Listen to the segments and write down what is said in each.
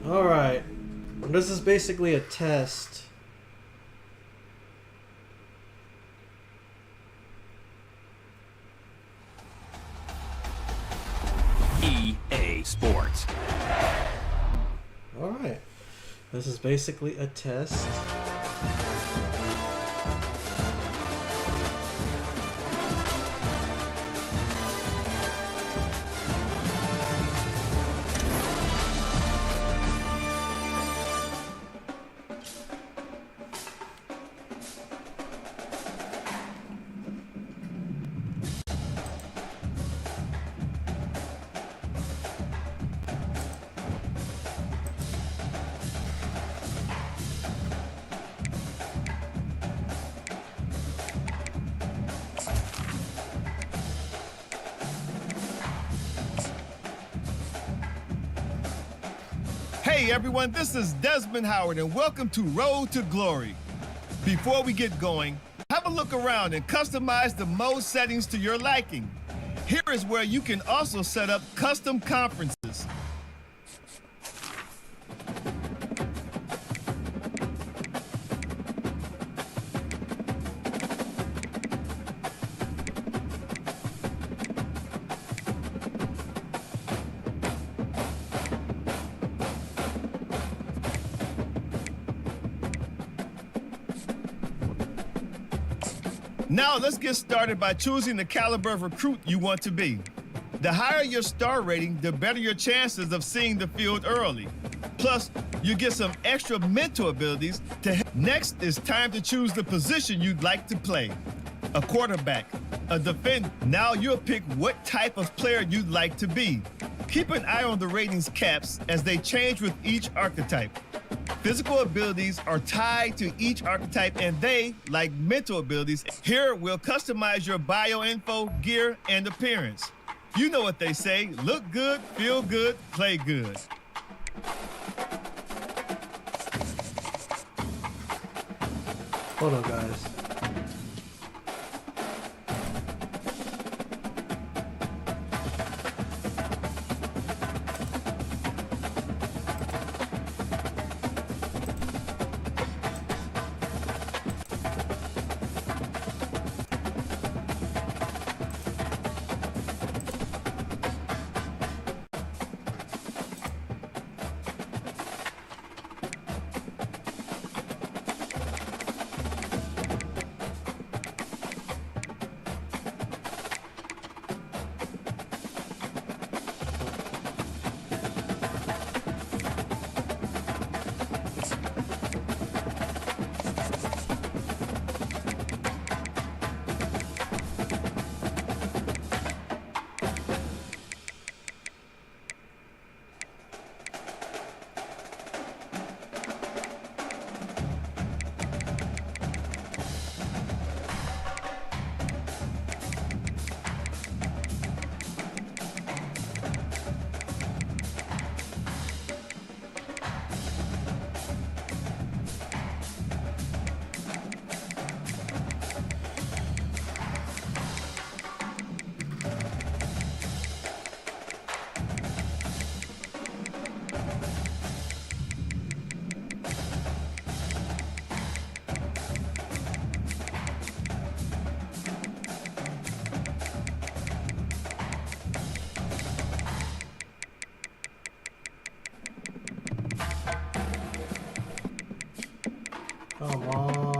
Alright. This is basically a test. EA Sports. Alright. This is basically a test. Hey everyone, this is Desmond Howard and welcome to Road to Glory. Before we get going, have a look around and customize the mode settings to your liking. Here is where you can also set up custom conferences. Now let's get started by choosing the caliber of recruit you want to be. The higher your star rating, the better your chances of seeing the field early. Plus, you get some extra mental abilities to help. Next, it's time to choose the position you'd like to play. A quarterback, a defender. Now you'll pick what type of player you'd like to be. Keep an eye on the ratings caps as they change with each archetype. Physical abilities are tied to each archetype and they, like mental abilities, here we'll customize your bio-info, gear, and appearance. You know what they say, look good, feel good, play good. Hold on, guys. Come on.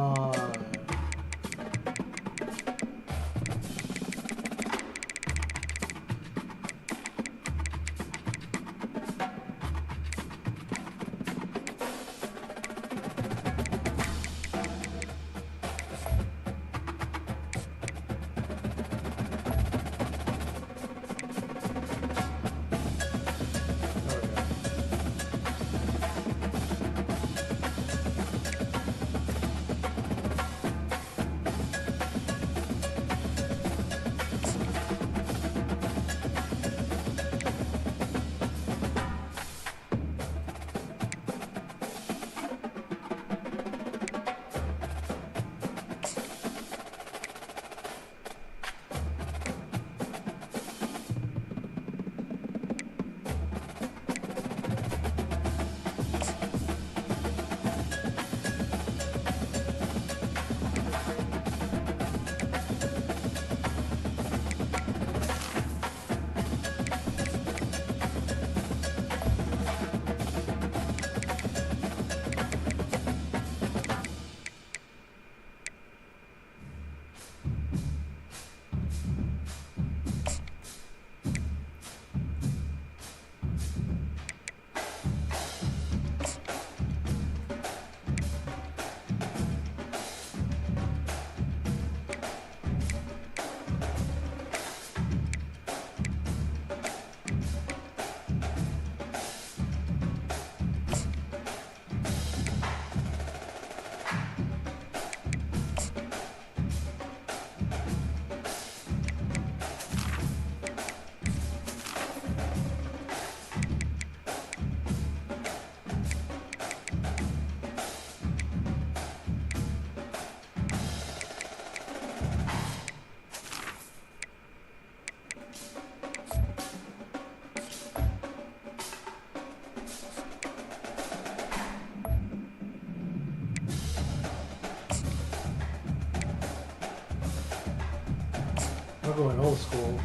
I'm going old school.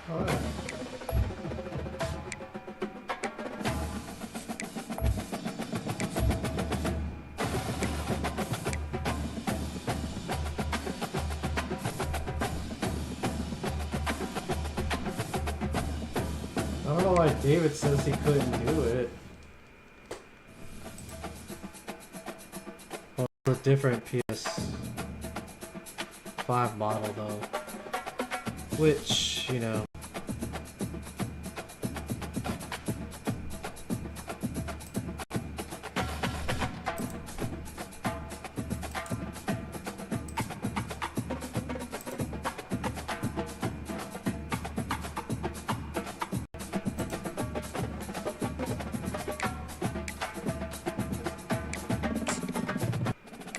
Alright. I don't know why David says he couldn't do it. Well, it's a different ps5 model though. Which, you know.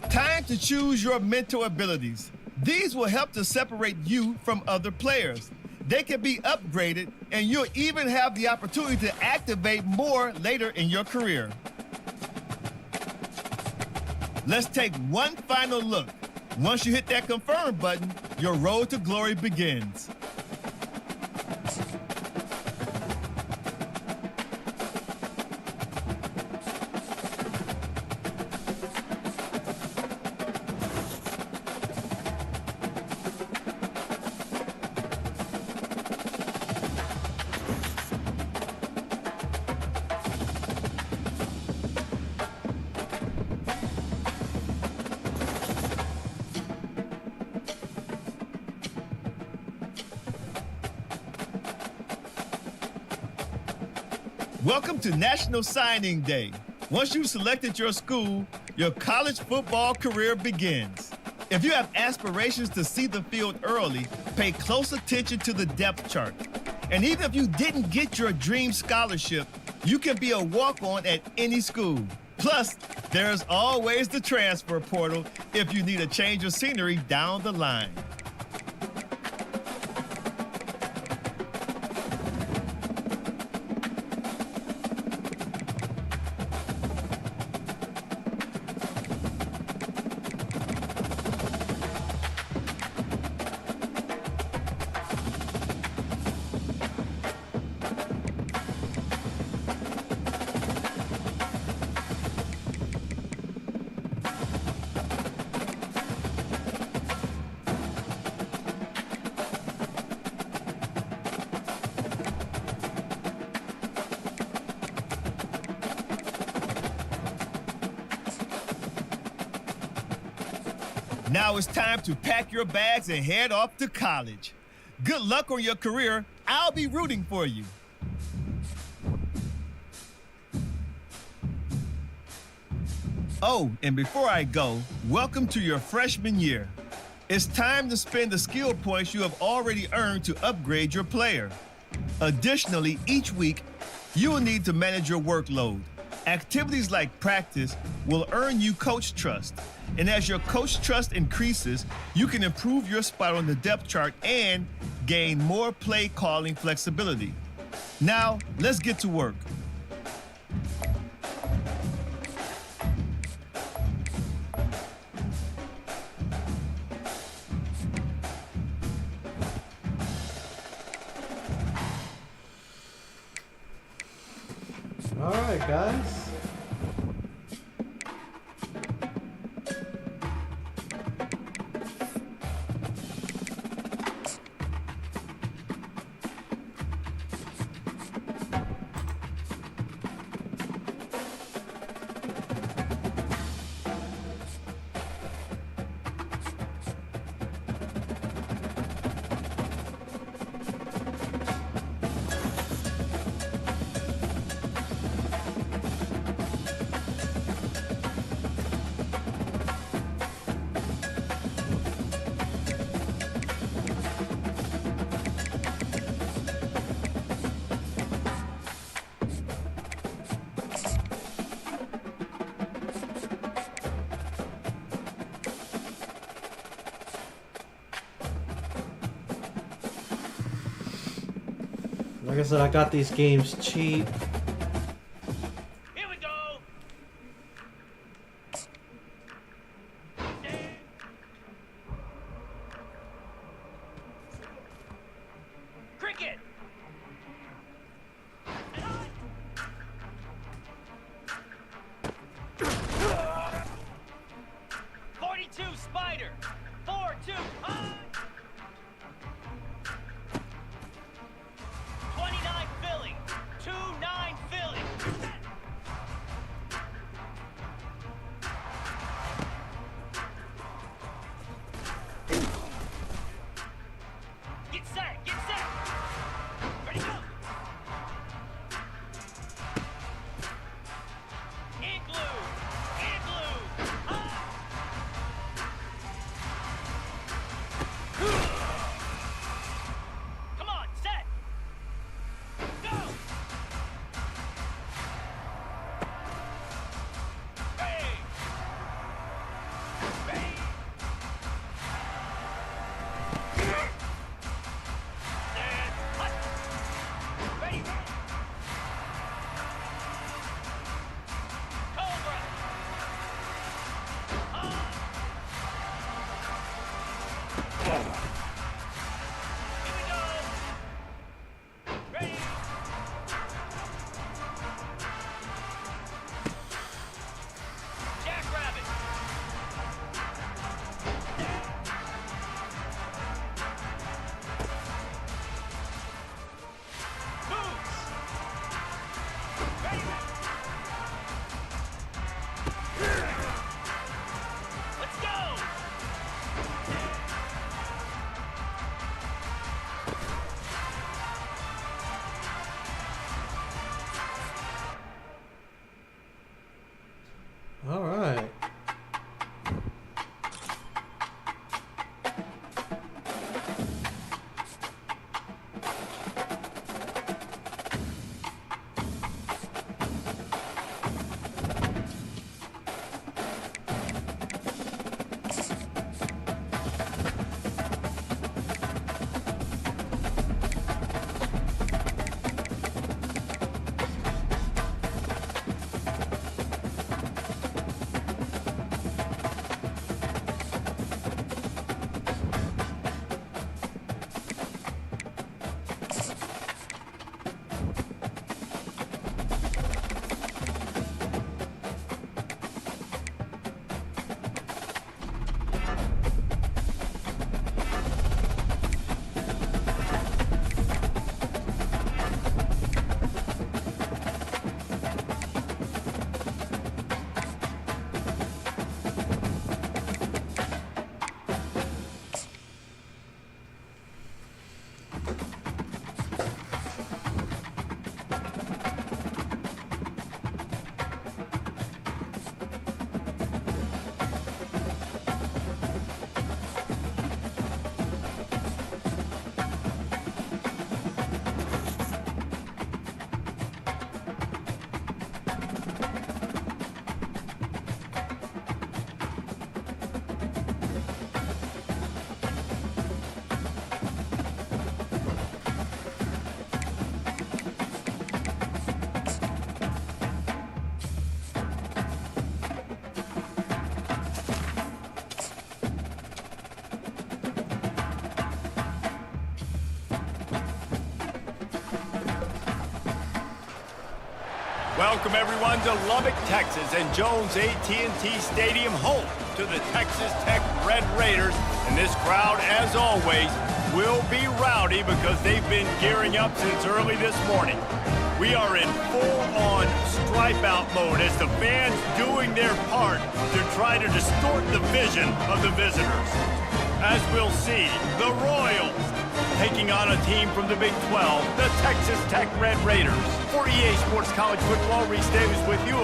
Time to choose your mental abilities. These will help to separate you from other players. They can be upgraded, and you'll even have the opportunity to activate more later in your career. Let's take one final look. Once you hit that confirm button, your road to glory begins. Welcome to National Signing Day. Once you've selected your school, your college football career begins. If you have aspirations to see the field early, pay close attention to the depth chart. And even if you didn't get your dream scholarship, you can be a walk-on at any school. Plus, there's always the transfer portal if you need a change of scenery down the line. Now it's time to pack your bags and head off to college. Good luck on your career. I'll be rooting for you. Oh, and before I go, welcome to your freshman year. It's time to spend the skill points you have already earned to upgrade your player. Additionally, each week, you will need to manage your workload. Activities like practice will earn you coach trust. And as your coach trust increases, you can improve your spot on the depth chart and gain more play calling flexibility. Now, let's get to work. All right, guys. Like I said, I got these games cheap. Here we go. Cricket. 42 spider. 4-2 high. 29 Philly. 2-9 Philly. Get set. Get set. Ready, go. Igloo. Igloo. High. Come on, set. Go. Ready. Ready. Set. Hut. Ready. Cobra. Here we go. Ready. Jackrabbit. Moves. Ready. Let's go. Welcome everyone to Lubbock, Texas, and Jones AT&T Stadium, home to the Texas Tech Red Raiders. And this crowd, as always, will be rowdy because they've been gearing up since early this morning. We are in full-on stripe-out mode as the fans doing their part to try to distort the vision of the visitors. As we'll see, the Royals taking on a team from the Big 12, the Texas Tech Red Raiders. For EA Sports College Football, Reese Davis with you.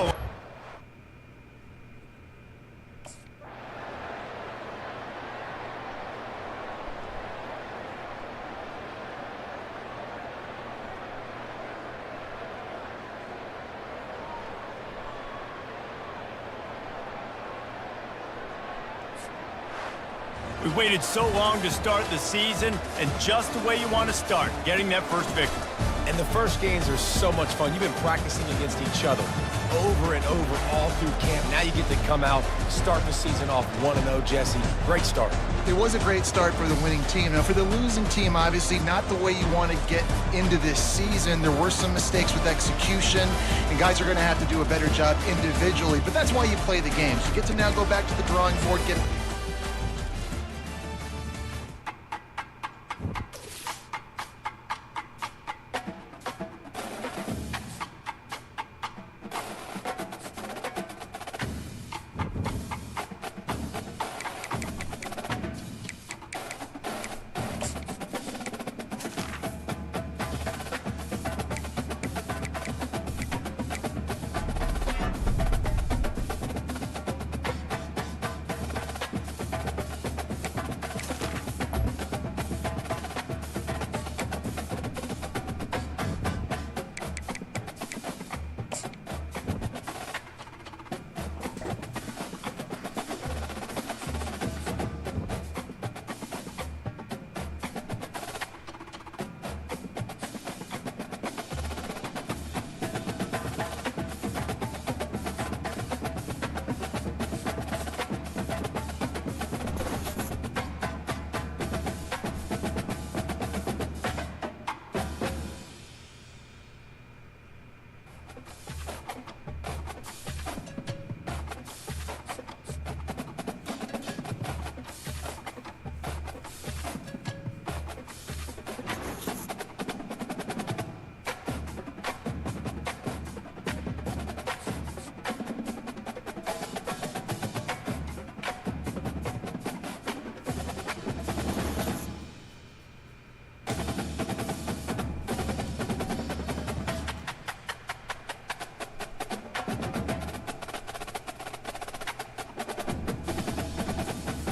We waited so long to start the season, and just the way you want to start, getting that first victory. And the first games are so much fun. You've been practicing against each other over and over all through camp. Now you get to come out, start the season off 1-0, Jesse. Great start. It was a great start for the winning team. Now, for the losing team, obviously not the way you want to get into this season. There were some mistakes with execution, and guys are going to have to do a better job individually. But that's why you play the games. You get to now go back to the drawing board, get...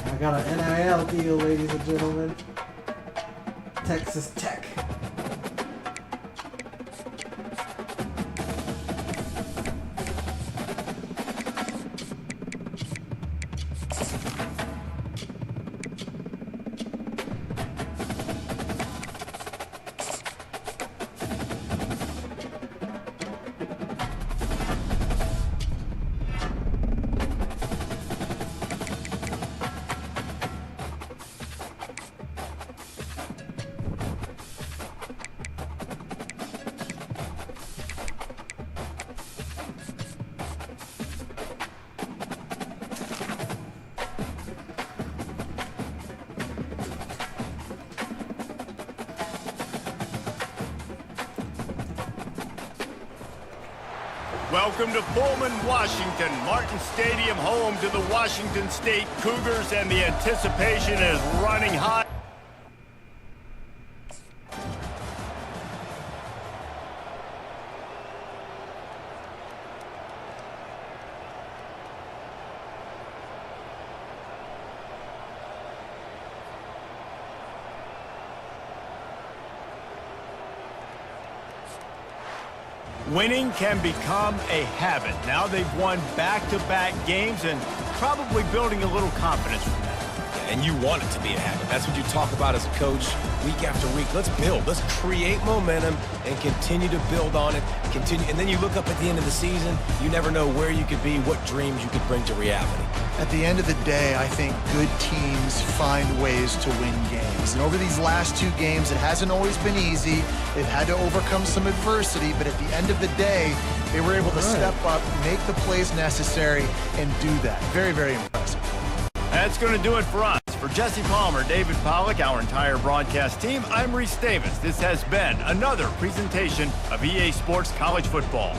I got an NIL deal, ladies and gentlemen. Texas Tech. Welcome to Pullman, Washington. Martin Stadium, home to the Washington State Cougars, and the anticipation is running high. Winning can become a habit. Now they've won back-to-back games and probably building a little confidence from that. and you want it to be a habit. That's what you talk about as a coach week after week. Let's build. Let's create momentum and continue to build on it. Continue, and then you look up at the end of the season, you never know where you could be, what dreams you could bring to reality. At the end of the day, I think good teams find ways to win games. And over these last 2 games, it hasn't always been easy. They've had to overcome some adversity, but at the end of the day, they were able to step up, make the plays necessary, and do that. Very, very impressive. That's going to do it for us. For Jesse Palmer, David Pollack, our entire broadcast team, I'm Reese Davis. This has been another presentation of EA Sports College Football.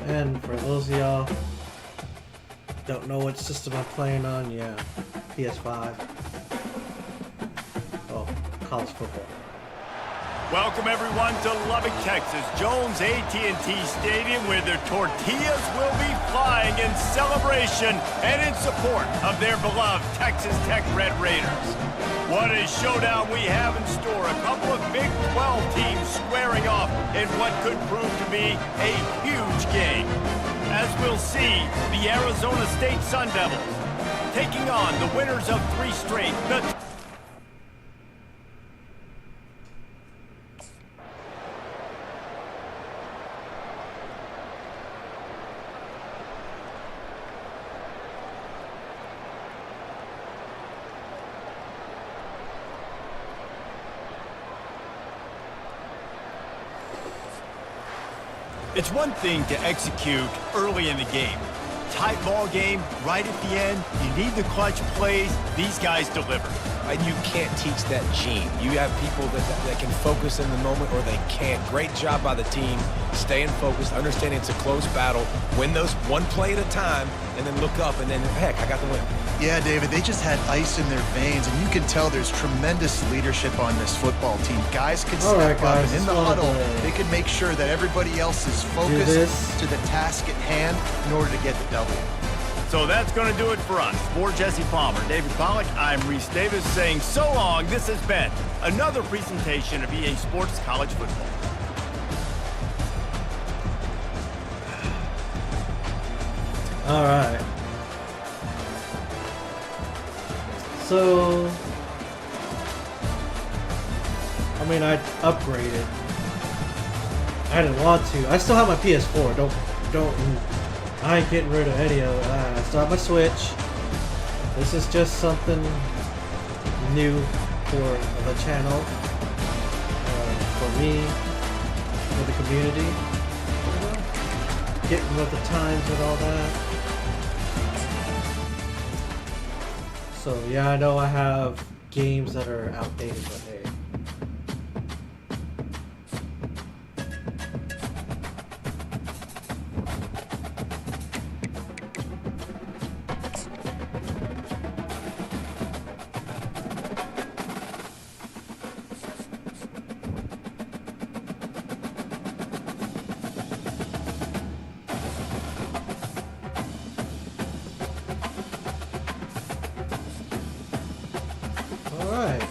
And for those of y'all don't know what system I'm playing on, yeah, ps5. Oh, college football. Welcome everyone to Lubbock, Texas, Jones AT&T Stadium, where the tortillas will be flying in celebration and in support of their beloved Texas Tech Red Raiders. What a showdown we have in store. A couple of Big 12 teams squaring off in what could prove to be a huge game. As we'll see, the Arizona State Sun Devils taking on the winners of 3 straight. It's one thing to execute early in the game. Tight ball game, right at the end, you need the clutch plays. These guys deliver. and you can't teach that gene. You have people that can focus in the moment or they can't. Great job by the team, staying focused, understanding it's a close battle, win those one play at a time, and then look up, and then, heck, I got the win. Yeah, David, they just had ice in their veins, and you can tell there's tremendous leadership on this football team. Guys can All right, step up, guys, and in the just wanted huddle, to they can make sure that everybody else is focused to the task at hand in order to get the W. So that's going to do it for us. For Jesse Palmer, David Pollack, I'm Reese Davis saying so long. This has been another presentation of EA Sports College Football. All right. So, I mean, I upgraded. I didn't want to. I still have my PS4. Don't. I ain't getting rid of any of it. I still have my Switch. This is just something new for the channel, for me, for the community. You know, getting with the times and all that. So yeah, I know I have games that are outdated, but hey. Alright.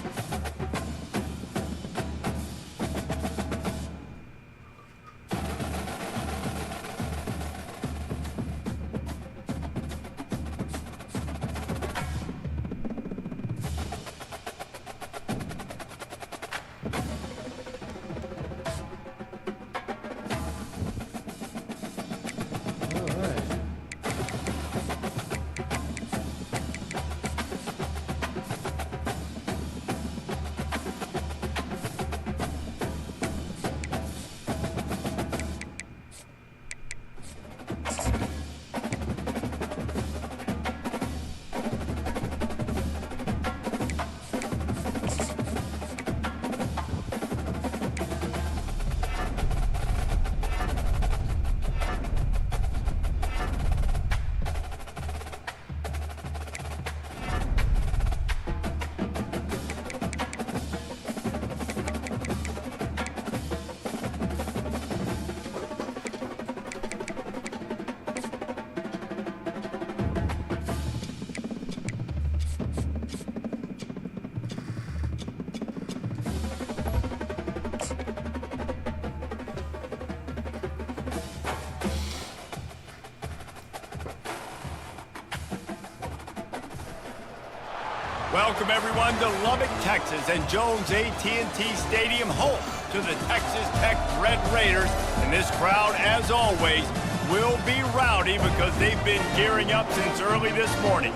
Welcome everyone to Lubbock, Texas, and Jones AT&T Stadium, home to the Texas Tech Red Raiders. And this crowd, as always, will be rowdy because they've been gearing up since early this morning.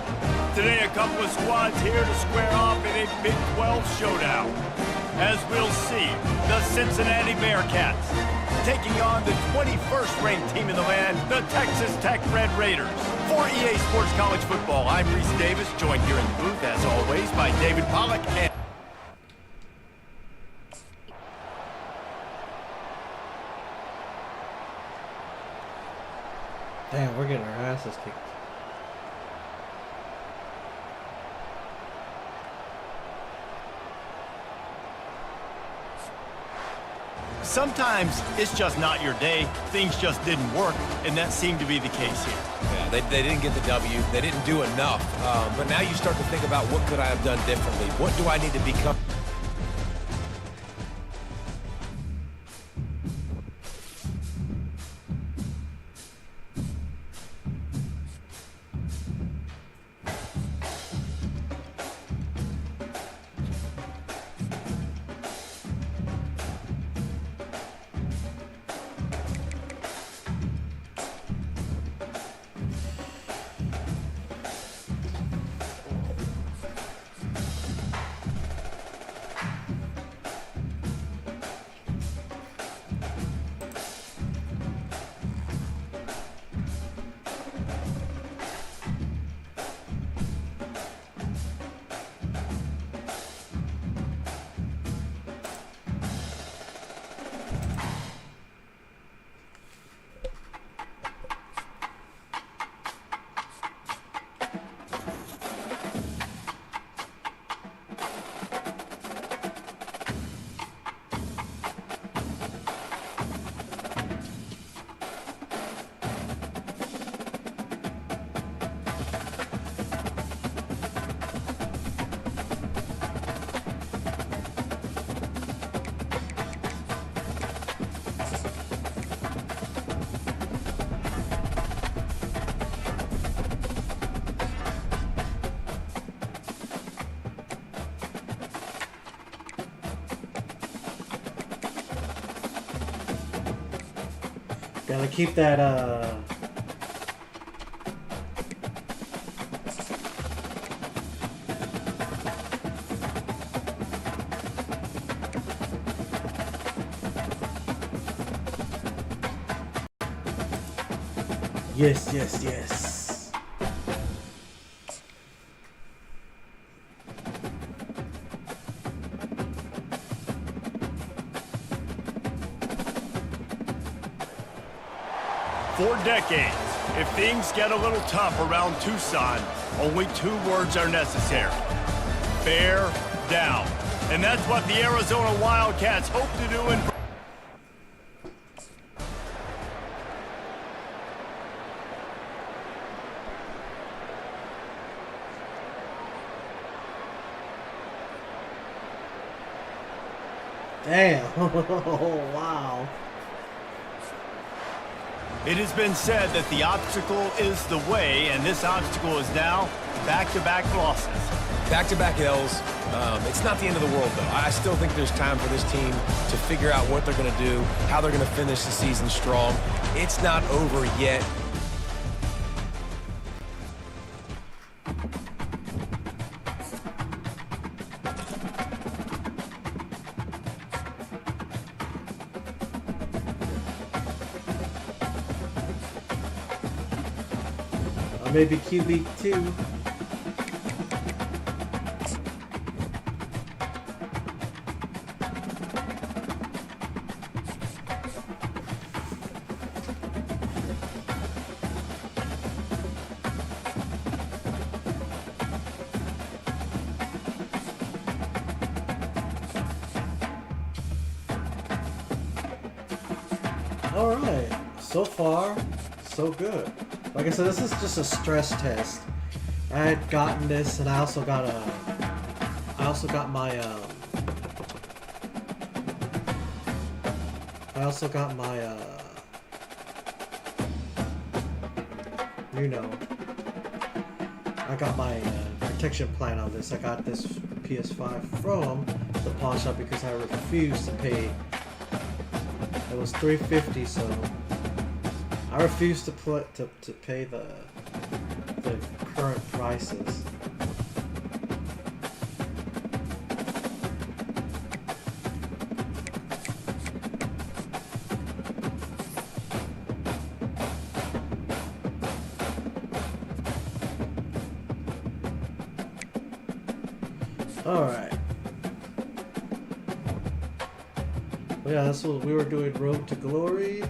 Today, a couple of squads here to square off in a Big 12 showdown. As we'll see, the Cincinnati Bearcats taking on the 21st ranked team in the land, the Texas Tech Red Raiders. For EA Sports College Football, I'm Reese Davis, joined here in the booth, as always, by David Pollack and... Damn, we're getting our asses kicked. Sometimes it's just not your day. Things just didn't work, and that seemed to be the case here. Yeah, they didn't get the W. They didn't do enough. But now you start to think about what could I have done differently? What do I need to become? Gotta keep that, Yes, yes, yes. For decades, if things get a little tough around Tucson, only 2 words are necessary. Bear down. And that's what the Arizona Wildcats hope to do in... Damn. Oh, wow. It has been said that the obstacle is the way, and this obstacle is now back-to-back losses. Back-to-back L's. It's not the end of the world, though. I still think there's time for this team to figure out what they're going to do, how they're going to finish the season strong. It's not over yet. Maybe QB2. All right, so far, so good. Like I said, this is just a stress test. I had gotten this, and I also got my you know, I got my protection plan on this. I got this ps5 from the pawn shop because I refused to pay. It was $350, so I refuse to pay the current prices. All right. Well, yeah, that's what we were doing. Road to Glory.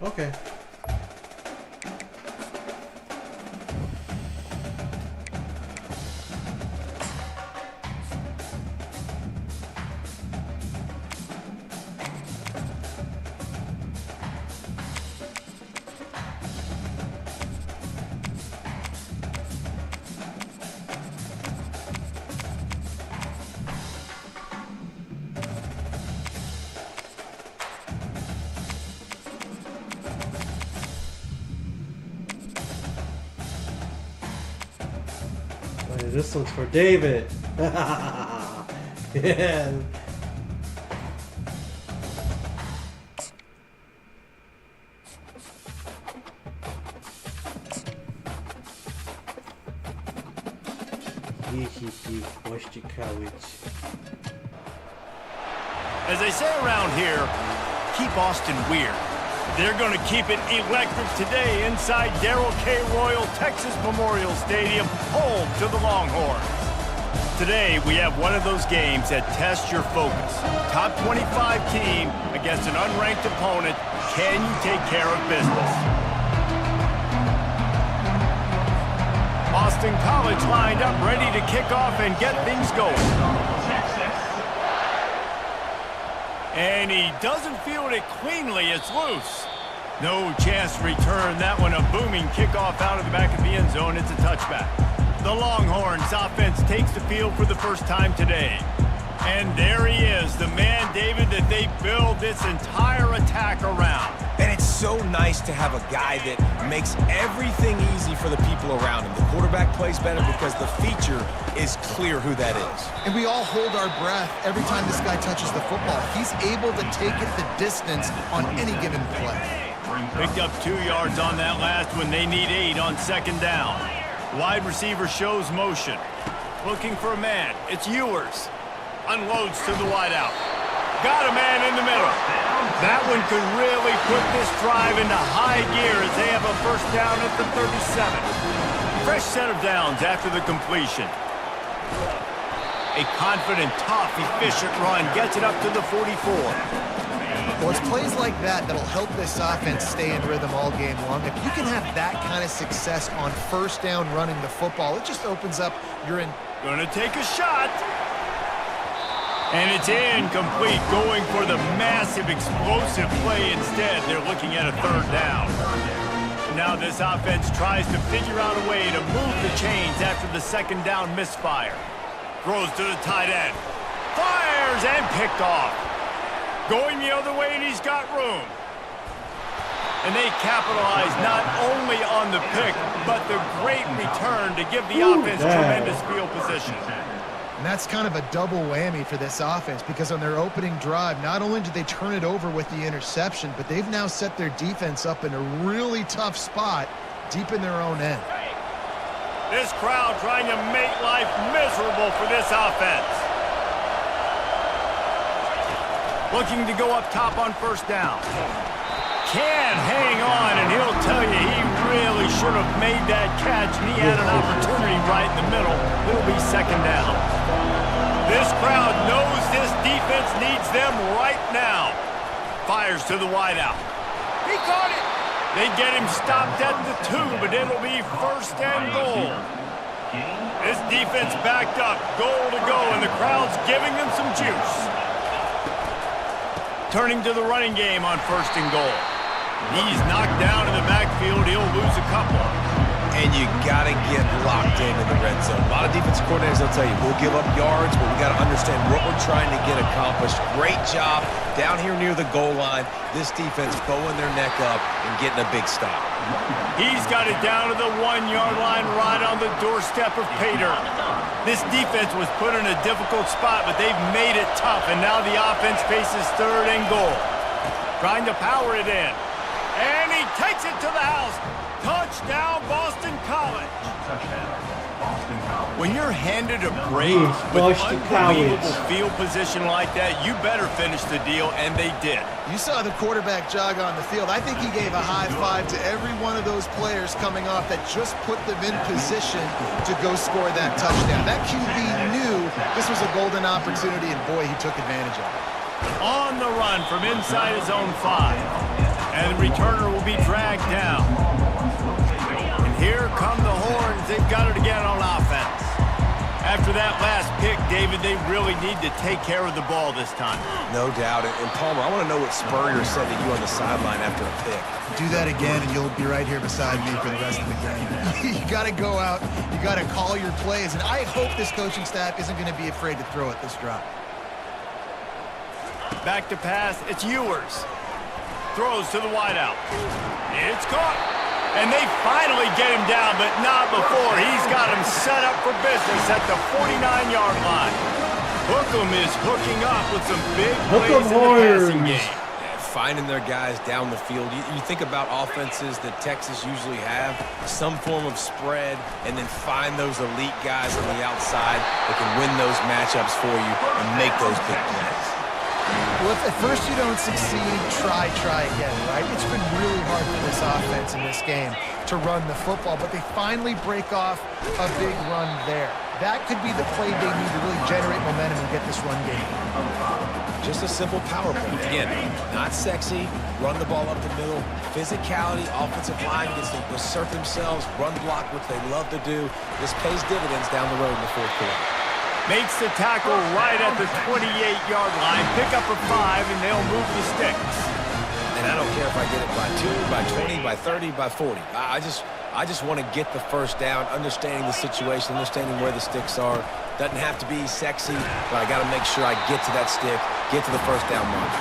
Okay. This one's for David. Yeah. As they say around here, keep Austin weird. They're going to keep it electric today inside Darrell K. Royal Texas Memorial Stadium, home to the Longhorns. Today, we have one of those games that tests your focus. Top 25 team against an unranked opponent. Can you take care of business? Boston College lined up, ready to kick off and get things going. And he doesn't field it cleanly. It's loose. No chance to return that one. A booming kickoff out of the back of the end zone. It's a touchback. The Longhorns offense takes the field for the first time today. And there he is, the man, David, that they build this entire attack around. And it's so nice to have a guy that makes everything easy for the people around him. The quarterback plays better because the feature is clear who that is. And we all hold our breath every time this guy touches the football. He's able to take it the distance on any given play. Picked up 2 yards on that last one. They need 8 on second down. Wide receiver shows motion. Looking for a man. It's Ewers. Unloads to the wideout. Got a man in the middle. That one could really put this drive into high gear as they have a first down at the 37. Fresh set of downs after the completion. A confident, tough, efficient run gets it up to the 44. Well, it's plays like that that'll help this offense stay in rhythm all game long. If you can have that kind of success on first down running the football, it just opens up your... Gonna take a shot. And it's incomplete, going for the massive, explosive play instead. They're looking at a third down. Now this offense tries to figure out a way to move the chains after the second down misfire. Throws to the tight end. Fires and picked off. Going the other way, and he's got room. And they capitalize not only on the pick, but the great return to give the offense tremendous field position. And that's kind of a double whammy for this offense because on their opening drive, not only did they turn it over with the interception, but they've now set their defense up in a really tough spot deep in their own end. This crowd trying to make life miserable for this offense. Looking to go up top on first down. Can hang on, and he'll tell you he really should have made that catch, and he had an opportunity right in the middle. It'll be second down. This crowd knows this defense needs them right now. Fires to the wideout. He caught it. They get him stopped at the 2, but it'll be first and goal. This defense backed up, goal to go, and the crowd's giving them some juice. Turning to the running game on first and goal. He's knocked down in the backfield. He'll lose a couple. And you got to get locked in the red zone. A lot of defensive coordinators will tell you, we'll give up yards, but we got to understand what we're trying to get accomplished. Great job down here near the goal line. This defense bowing their neck up and getting a big stop. He's got it down to the 1-yard line right on the doorstep of Pater. This defense was put in a difficult spot, but they've made it tough, and now the offense faces third and goal. Trying to power it in. And he takes it to the house. Touchdown, Boston College. When you're handed a break with unbelievable field position like that, you better finish the deal, and they did. You saw the quarterback jog on the field. I think he gave a high five to every one of those players coming off that just put them in position to go score that touchdown. That QB knew this was a golden opportunity, and boy, he took advantage of it. On the run from inside his own 5. And the returner will be dragged down. And here come the horns. They've got it again on offense. After that last pick, David, they really need to take care of the ball this time. No doubt. And Palmer, I want to know what Spurrier said to you on the sideline after a pick. Do that again, and you'll be right here beside me for the rest of the game. You got to go out. You got to call your plays. And I hope this coaching staff isn't going to be afraid to throw at this drop. Back to pass. It's Ewers. Throws to the wideout. It's caught. And they finally get him down, but not before. He's got him set up for business at the 49-yard line. Hookem is hooking up with some big plays in the passing game. Finding their guys down the field. You think about offenses that Texas usually have, some form of spread, and then find those elite guys on the outside that can win those matchups for you and make those big plays. Well, if at first you don't succeed, try again, right? It's been really hard for this offense in this game to run the football, but they finally break off a big run there. That could be the play they need to really generate momentum and get this run game. Just a simple power play. Again, not sexy, run the ball up the middle, physicality, offensive line gets to assert themselves, run block, which they love to do. This pays dividends down the road in the fourth quarter. Makes the tackle right at the 28-yard line. Pick up a 5, and they'll move the sticks. And I don't care if I get it by 2, by 20, by 30, by 40. I just want to get the first down, understanding the situation, understanding where the sticks are. Doesn't have to be sexy, but I got to make sure I get to that stick, get to the first down mark.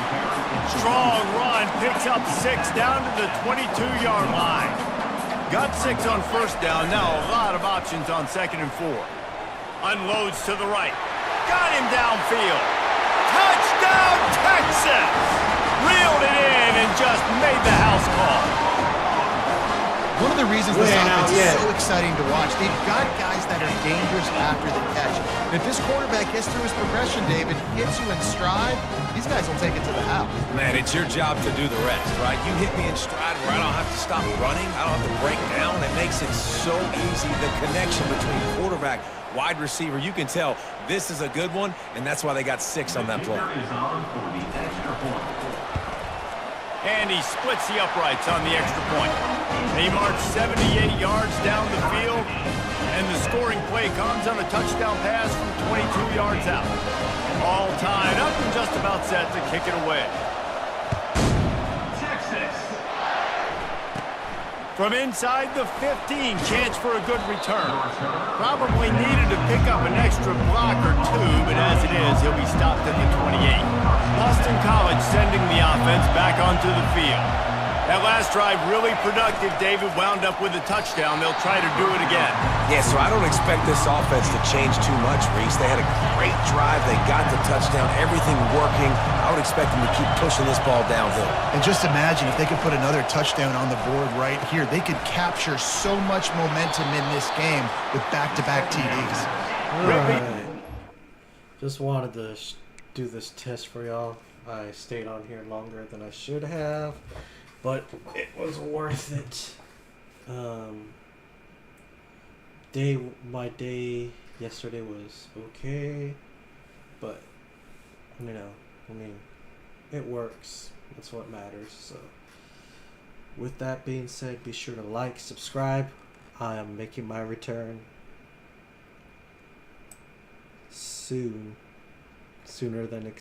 Strong run, picks up 6 down to the 22-yard line. Got 6 on first down, now a lot of options on 2nd and 4. Unloads to the right. Got him downfield. Touchdown, Texas! Reeled it in and just made the house call. One of the reasons this Way out, offense yeah. is so exciting to watch, they've got guys that are dangerous after the catch. And if this quarterback gets through his progression, David, hits you in stride, these guys will take it to the house. Man, it's your job to do the rest, right? You hit me in stride where I don't have to stop running. I don't have to break down. It makes it so easy. The connection between quarterback, wide receiver, you can tell this is a good one, and that's why they got 6 on that play. And he splits the uprights on the extra point. They march 78 yards down the field, and the scoring play comes on a touchdown pass from 22 yards out. All tied up and just about set to kick it away. From inside the 15, chance for a good return. Probably needed to pick up an extra block or 2, but as it is, he'll be stopped at the 28. Boston College sending the offense back onto the field. That last drive really productive. David wound up with a touchdown. They'll try to do it again. Yeah, so I don't expect this offense to change too much, Reese. They had a great drive. They got the touchdown, everything working. I would expect them to keep pushing this ball downhill. And just imagine if they could put another touchdown on the board right here. They could capture so much momentum in this game with back-to-back TDs. Alright. Just wanted to do this test for y'all. I stayed on here longer than I should have, but it was worth it. My day yesterday was okay, but you know, I mean, it works. That's what matters. So with that being said, be sure to like, subscribe. I am making my return soon, sooner than expected.